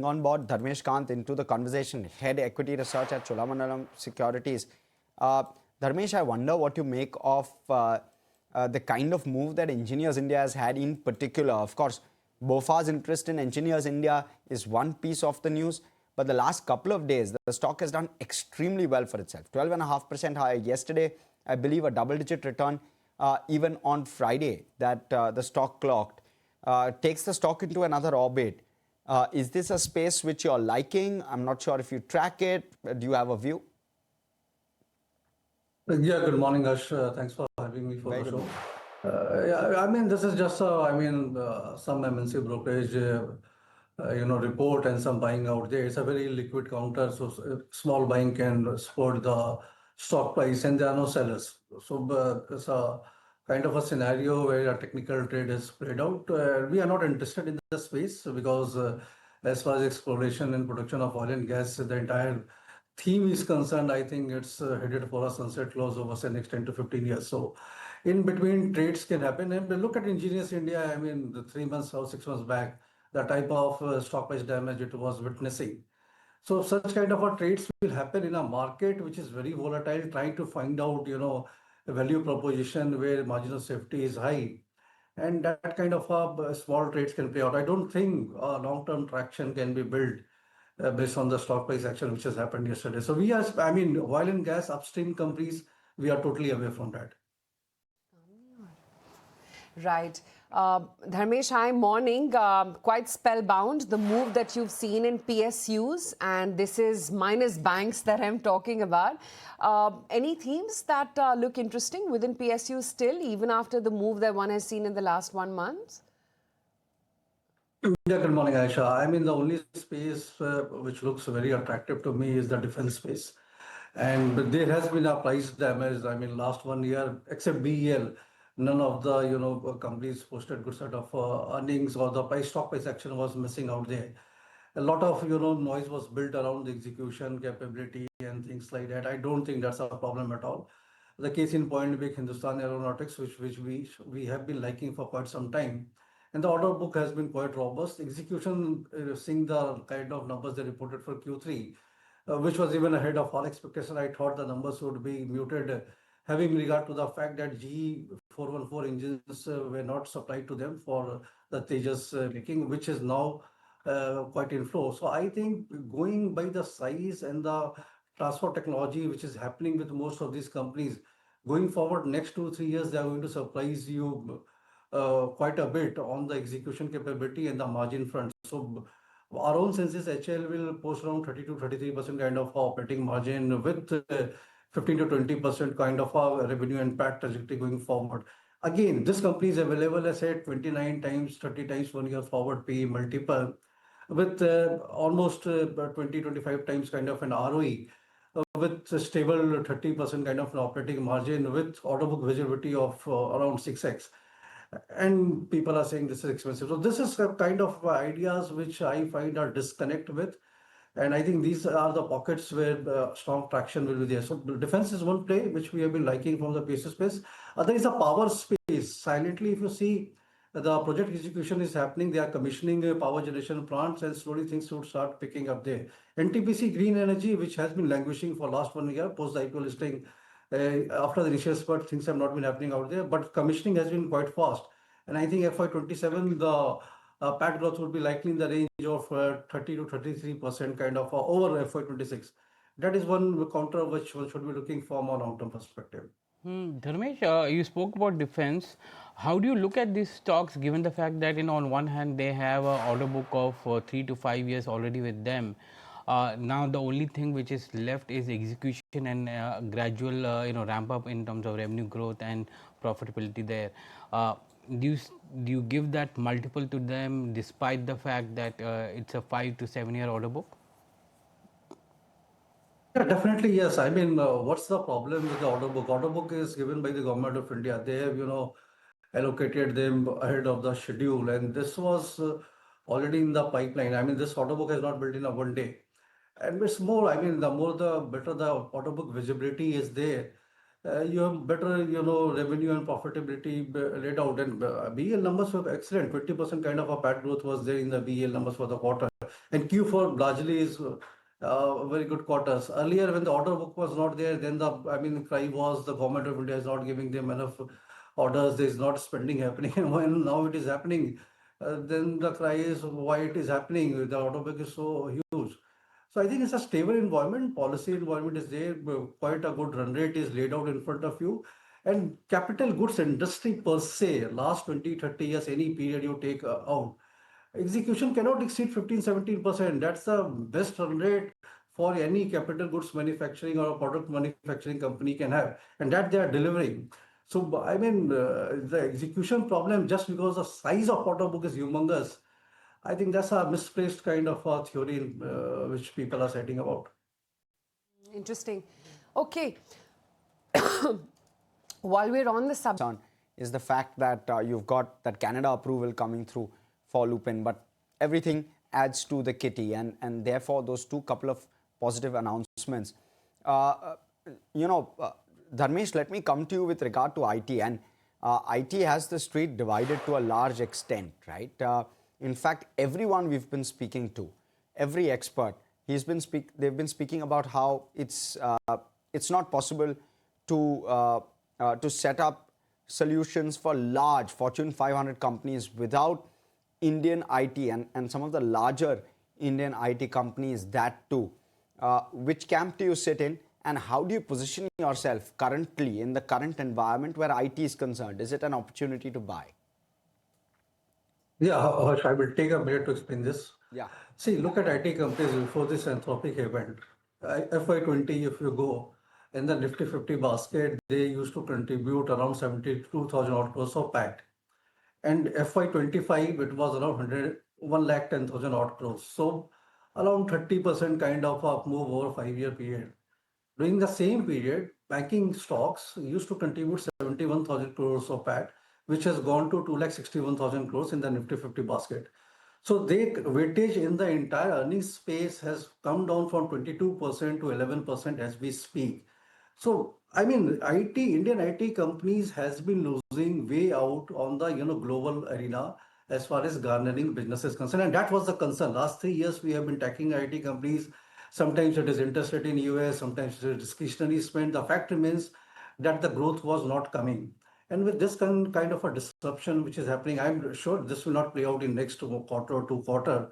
on board Dharmesh Kant into the conversation, head equity research at Cholamandalam Securities. Uh, Dharmesh, I wonder what you make of the kind of move that Engineers India has had in particular. Of course, BofA's interest in Engineers India is one piece of the news, but the last couple of days, the stock has done extremely well for itself. 12.5% higher yesterday, I believe a double-digit return even on Friday that the stock clocked. Takes the stock into another orbit. Is this a space which you're liking? I'm not sure if you track it. Do you have a view? Yeah, good morning, Ash. Thanks for having me for Very the good show. morning. Yeah, I mean, this is just, some MNC brokerage, report and some buying out there. It's a very liquid counter, so small buying can support the stock price, and there are no sellers. So it's a kind of a scenario where a technical trade is played out. We are not interested in the space because as far as exploration and production of oil and gas, the entire theme is concerned, I think it's headed for a sunset clause over the next 10 to 15 years. So in between trades can happen. And look at Engineers India, I mean, the 3 months or 6 months back, the type of stock price damage it was witnessing. So such kind of a trades will happen in a market which is very volatile, trying to find out, a value proposition where margin of safety is high. And that kind of small trades can play out. I don't think long-term traction can be built based on the stock price action which has happened yesterday. So we are, I mean, oil and gas upstream companies, we are totally away from that. Right. Dharmesh, hi, morning. Quite spellbound, the move that you've seen in PSUs, and this is minus banks that I'm talking about. Any themes that look interesting within PSUs still, even after the move that one has seen in the last 1 month? Yeah, good morning, Aisha. I mean, the only space which looks very attractive to me is the defense space. And there has been a price damage. I mean, last 1 year, except BEL, none of the companies posted good set of earnings, or the stock price action was missing out there. A lot of noise was built around the execution capability and things like that. I don't think that's a problem at all. The case in point being Hindustan Aeronautics, which we have been liking for quite some time, and the order book has been quite robust. Execution, seeing the kind of numbers they reported for Q3, which was even ahead of all expectation. I thought the numbers would be muted, having regard to the fact that GE 414 engines were not supplied to them for the Tejas making, which is now quite in flow. So I think going by the size and the transfer technology which is happening with most of these companies, going forward next 2 3 years, they are going to surprise you quite a bit on the execution capability and the margin front. So our own senses, HL will post around 30 to 33% kind of operating margin with 15 to 20% kind of a revenue impact trajectory going forward. Again, this company is available as at 29 times, 30 times 1 year forward PE multiple, with almost 20, 25 times kind of an ROE, with a stable 30% kind of an operating margin, with order book visibility of around 6x. And people are saying this is expensive. So this is a kind of ideas which I find are disconnect with. And I think these are the pockets where strong traction will be there. So defense is one play which we have been liking from the PSU space. Other is the power space. Silently, if you see, the project execution is happening. They are commissioning power generation plants, and slowly things should start picking up there. NTPC Green Energy, which has been languishing for last 1 year, post the IPO listing, after the initial spurt, things have not been happening out there, but commissioning has been quite fast. And I think FY27, the PAT growth would be likely in the range of 30 to 33% kind of over FY26. That is one counter which one should be looking from a long-term perspective. Dharmesh, you spoke about defense. How do you look at these stocks given the fact that, on one hand, they have an order book of 3 to 5 years already with them? Now, the only thing which is left is execution and gradual, ramp up in terms of revenue growth and profitability there. Do you give that multiple to them despite the fact that it's a 5 to 7 year order book? Yeah, definitely, yes. I mean, what's the problem with the order book? Order book is given by the government of India. They have, allocated them ahead of the schedule, and this was already in the pipeline. I mean, this order book is not built in a 1 day. And it's more, I mean, the more the better the order book visibility is there, you have better, revenue and profitability laid out. And BEL numbers were excellent. 20% kind of a PAT growth was there in the BEL numbers for the quarter. And Q4 largely is very good quarters. Earlier, when the order book was not there, then cry was the government of India is not giving them enough orders. There is not spending happening. And when now it is happening, then the cry is why it is happening. The order book is so huge. So I think it's a stable environment. Policy environment is there. Quite a good run rate is laid out in front of you. And capital goods industry per se, last 20, 30 years, any period you take out, execution cannot exceed 15-17%. That's the best run rate for any capital goods manufacturing or a product manufacturing company can have, and that they are delivering. So, the execution problem, just because the size of order book is humongous, I think that's a misplaced kind of a theory which people are setting about. Interesting. Okay. While we're on the subject, is the fact that you've got that Canada approval coming through for Lupin, but everything adds to the kitty, and therefore those two couple of positive announcements. Dharmesh, let me come to you with regard to IT, and IT has the street divided to a large extent, right? In fact, everyone we've been speaking to, every expert, they've been speaking about how it's not possible to set up solutions for large Fortune 500 companies without Indian IT and some of the larger Indian IT companies, that too. Which camp do you sit in, and how do you position yourself currently in the current environment where IT is concerned? Is it an opportunity to buy? Yeah, Harsh, I will take a minute to explain this. Yeah. See, look at IT companies before this Anthropic event. FY20, if you go in the Nifty 50 basket, they used to contribute around 72,000 odd crores of PAT. And FY25, it was around 110,000 odd crores. So around 30% kind of a move over 5-year period. During the same period, banking stocks used to contribute 71,000 crores of PAT, which has gone to 261,000 crores in the Nifty 50 basket. So the weightage in the entire earnings space has come down from 22% to 11% as we speak. So, Indian IT companies has been losing way out on the global arena as far as garnering business is concerned, and that was the concern. Last 3 years we have been tracking IT companies. Sometimes it is interest rate in US, sometimes it is discretionary spend. The fact remains that the growth was not coming. And with this kind of a disruption which is happening, I'm sure this will not play out in next quarter or 2 quarter.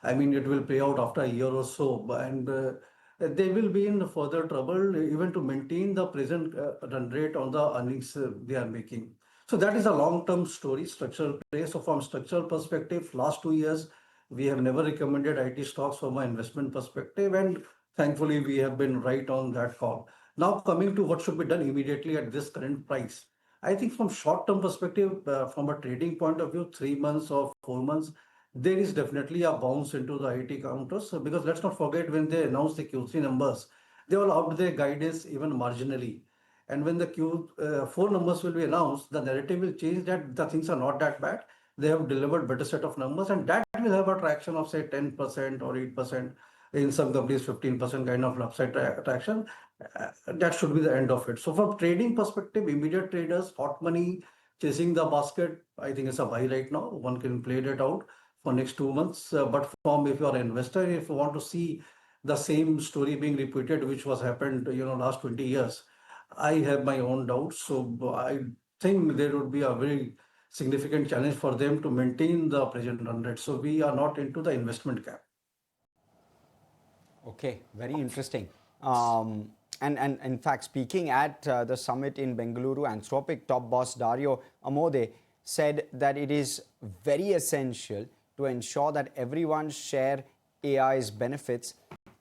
It will play out after a year or so, and they will be in further trouble even to maintain the present run rate on the earnings they are making. So that is a long-term story, structural play. So from structural perspective, last 2 years, we have never recommended IT stocks from an investment perspective, and thankfully we have been right on that call. Now coming to what should be done immediately at this current price. I think from short-term perspective, from a trading point of view, 3 months or 4 months, there is definitely a bounce into the IT counters, because let's not forget, when they announced the Q3 numbers, they will out their guidance even marginally. And when the Q4 numbers will be announced, the narrative will change that the things are not that bad. They have delivered better set of numbers, and that will have a traction of say 10% or 8%, in some companies 15% kind of an upside traction. That should be the end of it. So from trading perspective, immediate traders, hot money, chasing the basket, I think it's a buy right now. One can play that out for next 2 months. But if you are an investor, if you want to see the same story being repeated, which was happened, last 20 years, I have my own doubts. So I think there would be a very significant challenge for them to maintain the present run rate. So we are not into the investment cap. Okay, very interesting. And in fact, speaking at the summit in Bengaluru, Anthropic top boss Dario Amodei said that it is very essential to ensure that everyone share AI's benefits,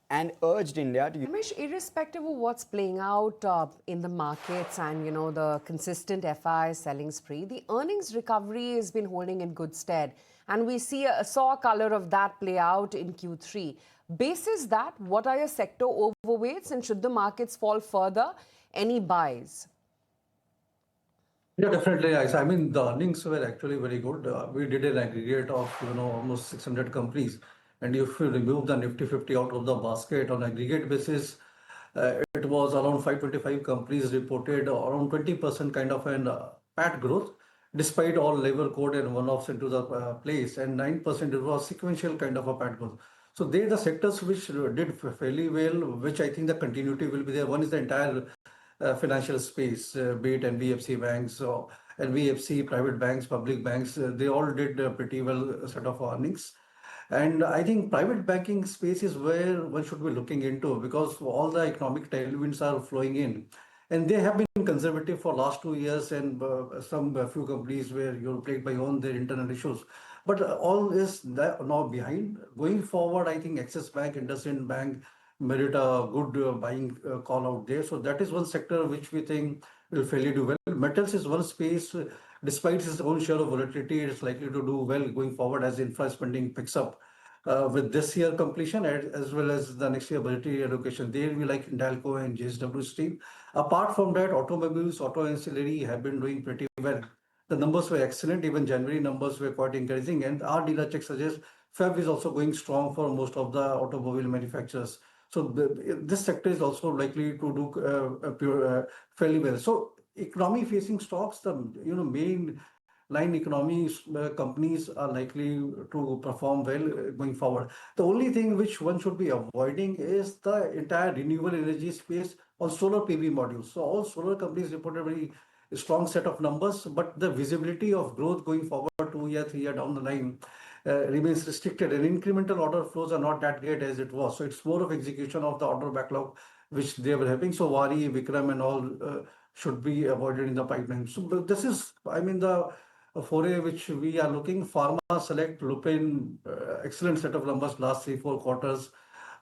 and urged India to... Dharmesh, irrespective of what's playing out in the markets and, the consistent FI selling spree, the earnings recovery has been holding in good stead. And we saw a color of that play out in Q3. Basis that, what are your sector overweights, and should the markets fall further, any buys? Yeah, definitely. The earnings were actually very good. We did an aggregate of almost 600 companies, and if you remove the Nifty 50 out of the basket on aggregate basis, it was around 525 companies reported around 20% kind of an PAT growth, despite all labor code and one-offs into the place, and 9% it was sequential kind of a PAT growth. So they're the sectors which did fairly well, which I think the continuity will be there. One is the entire financial space, be it NBFC banks or NBFC, private banks, public banks, they all did pretty well set of earnings. And I think private banking space is where one should be looking into because all the economic tailwinds are flowing in. And they have been conservative for last 2 years, and some few companies where you're plagued by own their internal issues. But all is now behind. Going forward, I think Axis Bank, IndusInd Bank merit a good buying call out there. So that is one sector which we think will fairly do well. Metals is one space, despite its own share of volatility, it's likely to do well going forward as infra spending picks up. With this year completion as well as the next year budgetary allocation, there we like Hindalco and JSW Steel. Apart from that, automobiles, auto ancillary have been doing pretty well. The numbers were excellent. Even January numbers were quite encouraging, and our dealer check suggests Feb is also going strong for most of the automobile manufacturers. So this sector is also likely to do fairly well. So economy facing stocks, the main line economy companies are likely to perform well going forward. The only thing which one should be avoiding is the entire renewable energy space on solar PV modules. So all solar companies reported very strong set of numbers, but the visibility of growth going forward 2 year, 3 year down the line remains restricted, and incremental order flows are not that great as it was. So it's more of execution of the order backlog which they were having. So Wari, Vikram, and all should be avoided in the pipeline. So this is, I mean, the foray which we are looking. Pharma, Select, Lupin, excellent set of numbers last 3-4 quarters.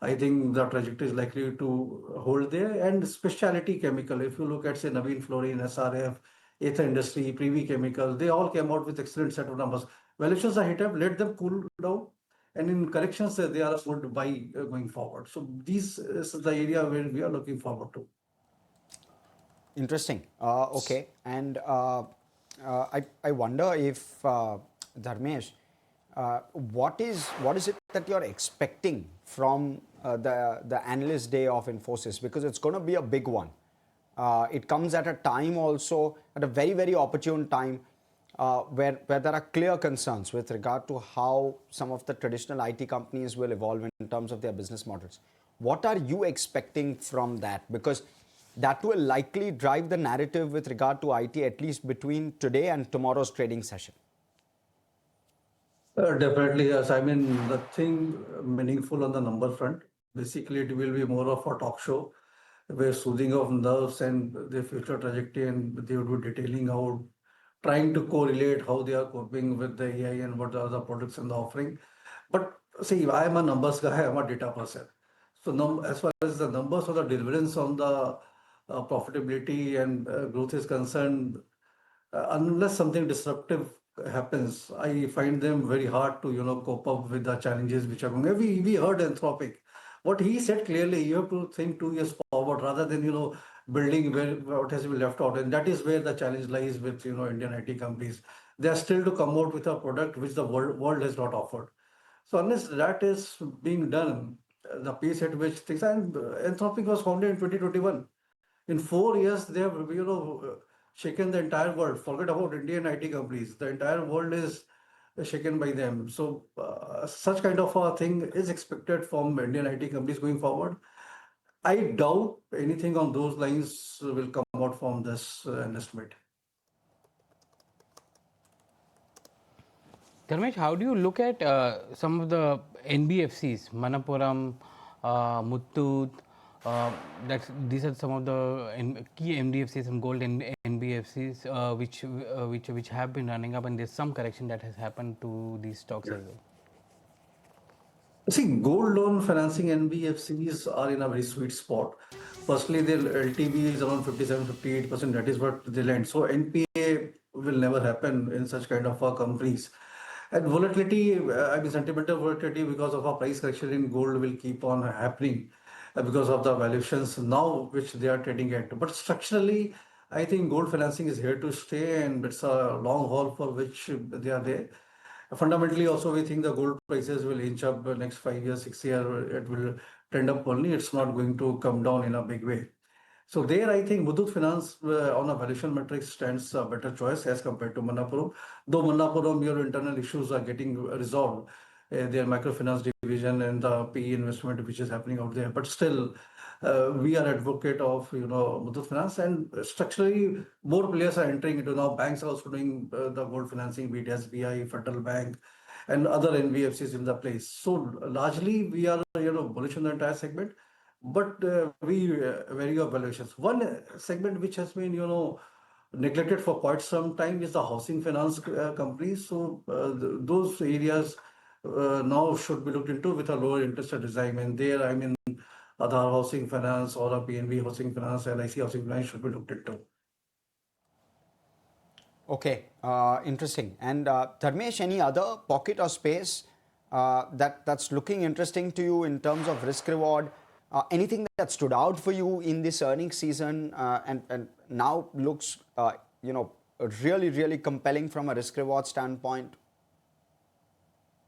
I think the trajectory is likely to hold there. And specialty chemical, if you look at say Navin Fluorine, SRF, Aether Industry, Privi Chemical, they all came out with excellent set of numbers. Valuations are hit up, let them cool down. And in corrections, they are good to buy going forward. So this is the area where we are looking forward to. Interesting. Okay. And I wonder if, Dharmesh, what is it that you're expecting from the analyst day of Infosys? Because it's going to be a big one. It comes at a time also, at a very, very opportune time, where there are clear concerns with regard to how some of the traditional IT companies will evolve in terms of their business models. What are you expecting from that? Because that will likely drive the narrative with regard to IT, at least between today and tomorrow's trading session. Definitely, yes. I mean, nothing meaningful on the number front. Basically, it will be more of a talk show where soothing of nerves and their future trajectory, and they would be detailing out, trying to correlate how they are coping with the AI and what are the products and the offering. But see, I am a numbers guy, I'm a data person. So as far as the numbers or the deliverance on the profitability and growth is concerned, unless something disruptive happens, I find them very hard to cope up with the challenges which are going. We heard Anthropic. What he said clearly, you have to think 2 years forward rather than building where what has been left out, and that is where the challenge lies with Indian IT companies. They are still to come out with a product which the world has not offered. So unless that is being done, the pace at which things, and Anthropic was founded in 2021. In 4 years, they have shaken the entire world. Forget about Indian IT companies. The entire world is shaken by them. So such kind of a thing is expected from Indian IT companies going forward. I doubt anything on those lines will come out from this investment. Dharmesh, how do you look at some of the NBFCs, Manappuram, Muthoot? These are some of the key NBFCs and gold NBFCs which have been running up, and there's some correction that has happened to these stocks as well. See, gold loan financing NBFCs are in a very sweet spot. Firstly, their LTV is around 57-58%. That is what they lend. So NPA will never happen in such kind of companies. And volatility, I mean sentimental volatility because of a price correction in gold will keep on happening because of the valuations now which they are trading at. But structurally, I think gold financing is here to stay, and it's a long haul for which they are there. Fundamentally, also, we think the gold prices will inch up the next 5 years, 6 years. It will trend up only. It's not going to come down in a big way. So there, I think Muthoot Finance on a valuation metric stands a better choice as compared to Manappuram. Though Manappuram, your internal issues are getting resolved. their microfinance division and the PE investment which is happening out there. But still, we are advocate of Muthoot Finance, and structurally more players are entering into now. Banks are also doing the gold financing, be it SBI, Federal Bank, and other NBFCs in the place. So largely we are bullish on the entire segment, but we vary our valuations. One segment which has been neglected for quite some time is the housing finance companies. So those areas now should be looked into with a lower interest rate regime. And there, I mean, Aadhaar Housing Finance or a PNB Housing Finance, LIC Housing Finance should be looked into. Okay, interesting. And Dharmesh, any other pocket or space that's looking interesting to you in terms of risk reward? Anything that stood out for you in this earnings season and now looks really, really compelling from a risk reward standpoint?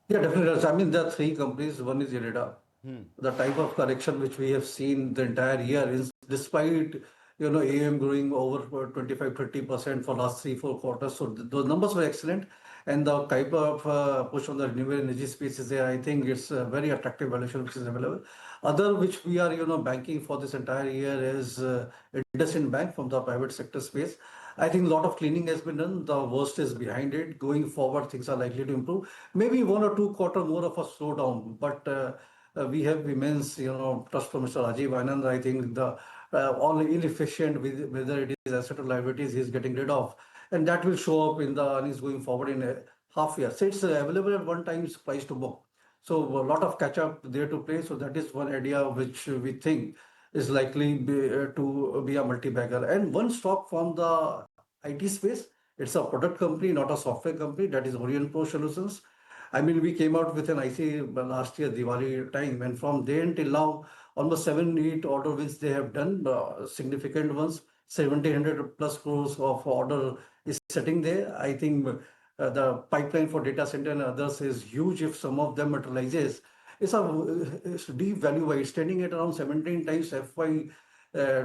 Yeah, definitely. I mean, there are three companies. One is IREDA. The type of correction which we have seen the entire year is, despite AM growing over 25-30% for last 3-4 quarters. So those numbers were excellent, and the type of push on the renewable energy space is there. I think it's a very attractive valuation which is available. Other which we are banking for this entire year is IndusInd Bank from the private sector space. I think a lot of cleaning has been done. The worst is behind it. Going forward, things are likely to improve. Maybe 1 or 2 quarters more of a slowdown, but we have immense, trust from Mr. Rajiv Anand. I think the all inefficient, whether it is asset or liabilities, he is getting rid of, and that will show up in the earnings going forward in a half year. So it's available at 1 times price to book. So a lot of catch up there to play. So that is one area which we think is likely to be a multi-bagger. And one stock from the IT space, it's a product company, not a software company, that is Orient Pro Solutions. I mean, we came out with an IC last year, Diwali time, and from then till now, almost 7-8 order wins they have done, significant ones. 1,700 plus crores of order is sitting there. I think the pipeline for data center and others is huge. If some of them materializes, it's deep value wise, standing at around 17 times FY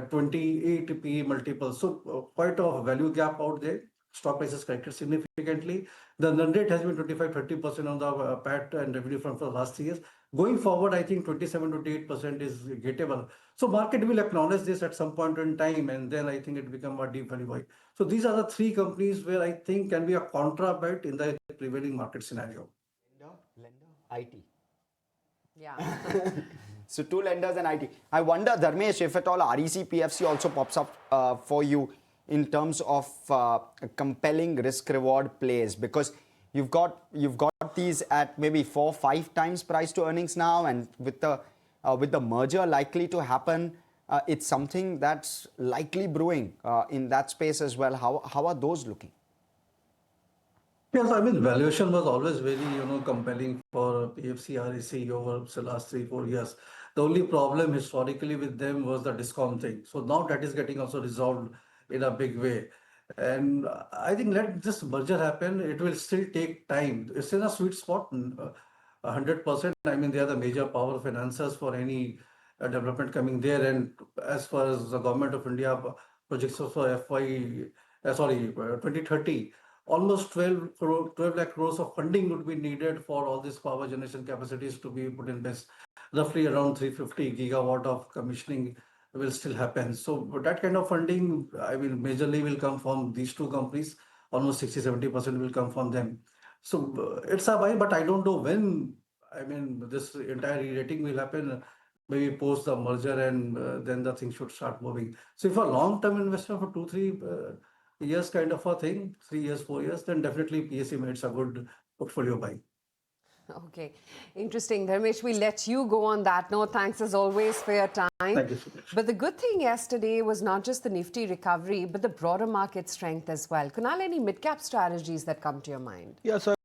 28 PE multiple. So quite a value gap out there. Stock prices corrected significantly. The run rate has been 25-30% on the PAT and revenue from the last 3 years. Going forward, I think 27-28% is gettable. So market will acknowledge this at some point in time, and then I think it become a deep value buy. So these are the three companies where I think can be a contra bet in the prevailing market scenario. Lender, IT. Yeah. So 2 lenders and IT. I wonder, Dharmesh, if at all REC PFC also pops up for you in terms of compelling risk reward plays, because you've got these at maybe 4-5 times price to earnings now, and with the merger likely to happen, it's something that's likely brewing in that space as well. How are those looking? Yes, I mean, valuation was always very, compelling for PFC, REC over the last 3-4 years. The only problem historically with them was the discount thing. So now that is getting also resolved in a big way. And I think let this merger happen, it will still take time. It's in a sweet spot, 100%. I mean, they are the major power financiers for any development coming there. And as far as the government of India projects for 2030, almost 12 lakh crores of funding would be needed for all these power generation capacities to be put in place. Roughly around 350 gigawatt of commissioning will still happen. So that kind of funding, I mean, majorly will come from these two companies. Almost 60-70% will come from them. So it's a buy, but I don't know when. I mean, this entire re-rating will happen maybe post the merger, and then the thing should start moving. So if a long-term investment for 2-3 years kind of a thing, 3 years, 4 years, then definitely PSU makes a good portfolio buy. Okay, interesting. Dharmesh, we let you go on that note. Thanks as always for your time. Thank you so much. But the good thing yesterday was not just the Nifty recovery, but the broader market strength as well. Kunal, any mid-cap strategies that come to your mind? Yeah, so